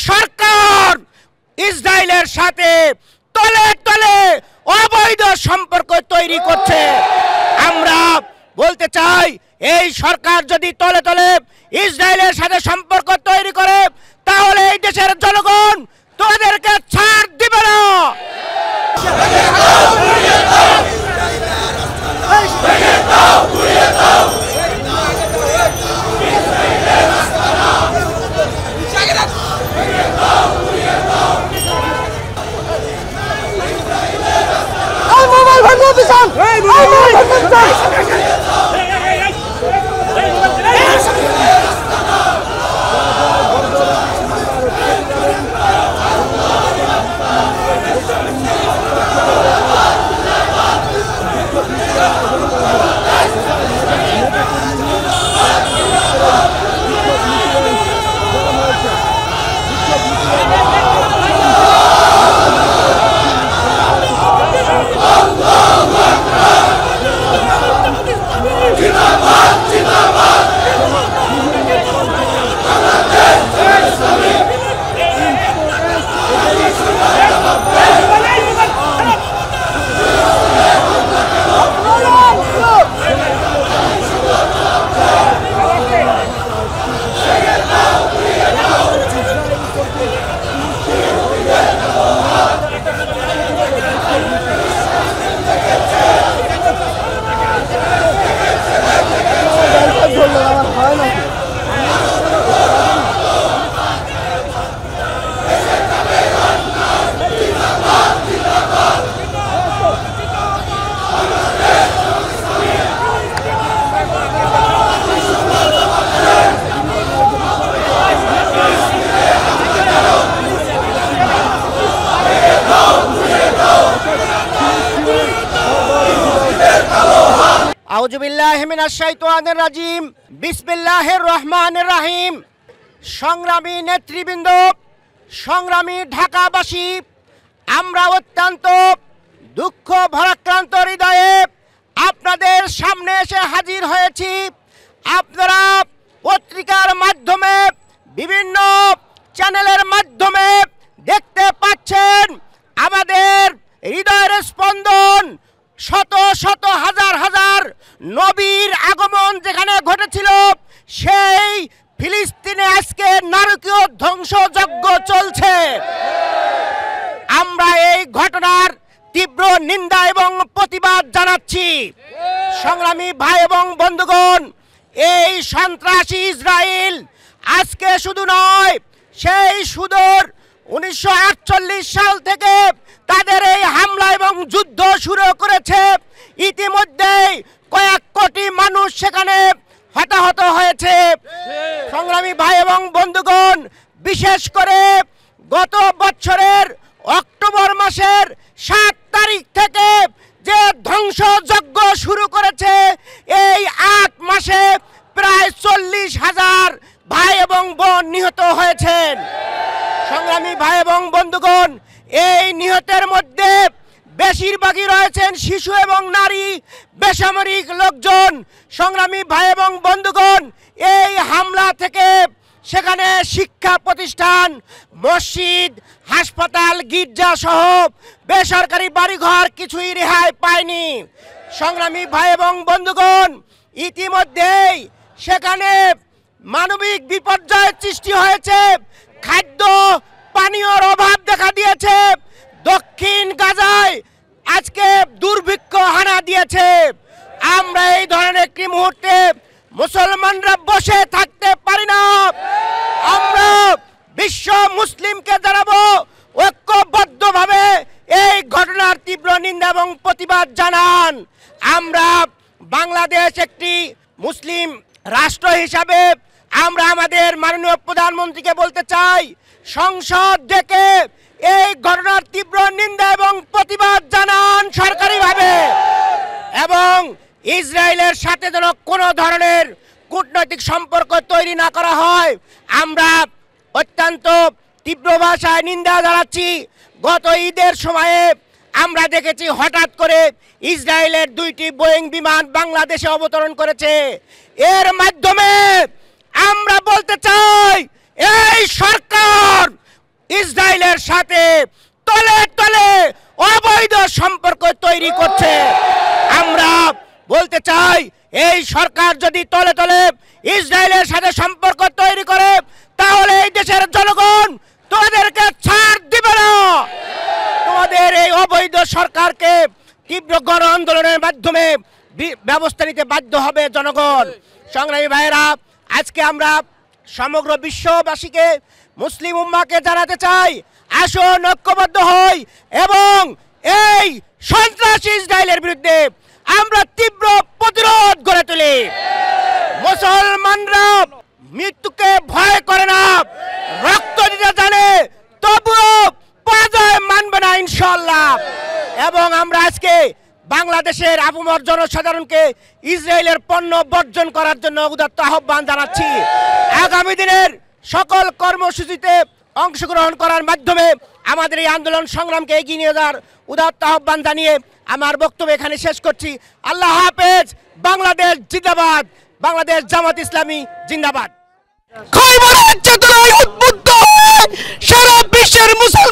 সরকার ইসরায়েলের সাথে তলে তলে অবৈধ সম্পর্ক তৈরি করছে। আমরা বলতে চাই, এই সরকার যদি তলে তলে ইসরায়েলের সাথে সম্পর্ক তৈরি করে, তাহলে এই দেশের জনগণ তাদেরকে ছাড় দিবে না। আউযুবিল্লাহি মিনাশ শাইতানির রাজিম। বিসমিল্লাহির রহমানির রহিম। সংগ্রামী নেতৃবৃন্দ, সংগ্রামী ঢাকাবাসী, আমরা অত্যন্ত দুঃখ ভারাক্রান্ত হৃদয়ে আপনাদের সামনে এসে হাজির হয়েছি। আপনারা পত্রিকার মাধ্যমে, বিভিন্ন চ্যানেলের মাধ্যমে দেখতে পাচ্ছেন আমাদের হৃদয়ের স্পন্দন, শত শত হাজার হাজার নবীর আগমন যেখানে ঘটেছিল, সেই ফিলিস্তিনে আজকে নারকীয় ধ্বংসযজ্ঞ চলছে। আমরা এই ঘটনার তীব্র নিন্দা এবং প্রতিবাদ জানাচ্ছি। সংগ্রামী ভাই এবং বন্ধুগণ, এই সন্ত্রাসী ইসরায়েল আজকে শুধু নয়, সেই সুদূর 1948 সাল থেকে তাদের এই হামলা এবং যুদ্ধ শুরু করেছে। ইতিমধ্যেই কয়েক কোটি মানুষ সেখানে হতাহত হয়েছে। সংগ্রামী ভাই এবং বন্ধুগণ, বিশেষ করে গত বছরের অক্টোবর মাসের 7 তারিখ থেকে যে ধ্বংসযজ্ঞ শুরু করেছে, এই 8 মাসে প্রায় 40,000 ভাই এবং বোন নিহত হয়েছেন। সংগ্রামী ভাই এবং বন্ধুগণ, এই নিহতের মধ্যে বেশিরভাগই রয়েছেন শিশু এবং নারী, বেসামরিক লোকজন। সংগ্রামী ভাই এবং বন্ধুগণ, এই হামলা থেকে সেখানে শিক্ষা প্রতিষ্ঠান, মসজিদ, হাসপাতাল, গির্জা সহ বেসরকারি বাড়িঘর কিছুই রেহাই পায়নি। সংগ্রামী ভাই এবং বন্ধুগণ, ইতিমধ্যেই সেখানে মানবিক বিপর্যয়ের সৃষ্টি হয়েছে। খাদ্য পানীয়র অভাব দেখা দিয়েছে। দক্ষিণ গাজায় আজকে দুর্ভিক্ষ হানা দিয়েছে। আমরা এই ধরনের একটি মুহূর্তে মুসলমানরা বসে থাকতে পারি না। আমরা বিশ্ব মুসলিমকে জানাবো, ঐক্যবদ্ধভাবে এই ঘটনার তীব্র নিন্দা এবং প্রতিবাদ জানান। আমরা বাংলাদেশ একটি মুসলিম রাষ্ট্র হিসাবে আমরা আমাদের মাননীয় প্রধানমন্ত্রীকে বলতে চাই, সংসদ ডেকে এই ঘটনার তীব্র নিন্দা এবং প্রতিবাদ জানান সরকারিভাবে, এবং ইসরায়েলের সাথে যেন কোনো ধরনের কূটনৈতিক সম্পর্ক তৈরি না করা হয়। আমরা অত্যন্ত তীব্র ভাষায় নিন্দা জানাচ্ছি। গত ঈদের সময়ে আমরা দেখেছি হঠাৎ করে ইসরায়েলের 2টি বোয়িং বিমান বাংলাদেশে অবতরণ করেছে। এর মাধ্যমে আমরা বলতে চাই, এই সরকার সাথে তলে তলে অবৈধ সম্পর্ক তৈরি করছে। আমরা বলতে চাই, এই সরকার যদি তলে তলে ইসরায়েলের সাথে সম্পর্ক তৈরি করে, তাহলে এই দেশের জনগণ তোমাদেরকে ছাড় দিবে না। তোমাদের এই অবৈধ সরকারকে তীব্র গণ আন্দোলনের মাধ্যমে ব্যবস্থা নিতে বাধ্য হবে জনগণ। সংগ্রামী ভাইয়েরা, আজকে আমরা সমগ্র বিশ্ববাসীকে, মুসলিম উম্মাহকে জানাতে চাই, আসুন ঐক্যবদ্ধ হই এবং এই সন্ত্রাসী ইসরায়েলের বিরুদ্ধে আমরা তীব্র প্রতিরোধ গড়ে তুলি। মুসলমানরা মৃত্যুকে ভয় করে না, রক্ত দিতে জানে, তবুও পরাজয় মানবে না ইনশাআল্লাহ। এবং আমরা আজকে বাংলাদেশের আপামর জনসাধারণকে ইসরায়েলের পণ্য বর্জন করার জন্য উদাত্ত আহ্বান জানাচ্ছি। আগামী দিনের সকল কর্মসূচিতে অংশগ্রহণ করার মাধ্যমে আমাদের এই আন্দোলন সংগ্রামকে এগিয়ে নিয়ে যাওয়ার উদাত্ত আহ্বান জানিয়ে আমার বক্তব্য এখানে শেষ করছি। আল্লাহ হাফেজ। বাংলাদেশ জিন্দাবাদ। বাংলাদেশ জামাত ইসলামী জিন্দাবাদ। খৈবরের চেতনায় উদ্বুদ্ধ হয়ে সারা বিশ্বের মুসলমান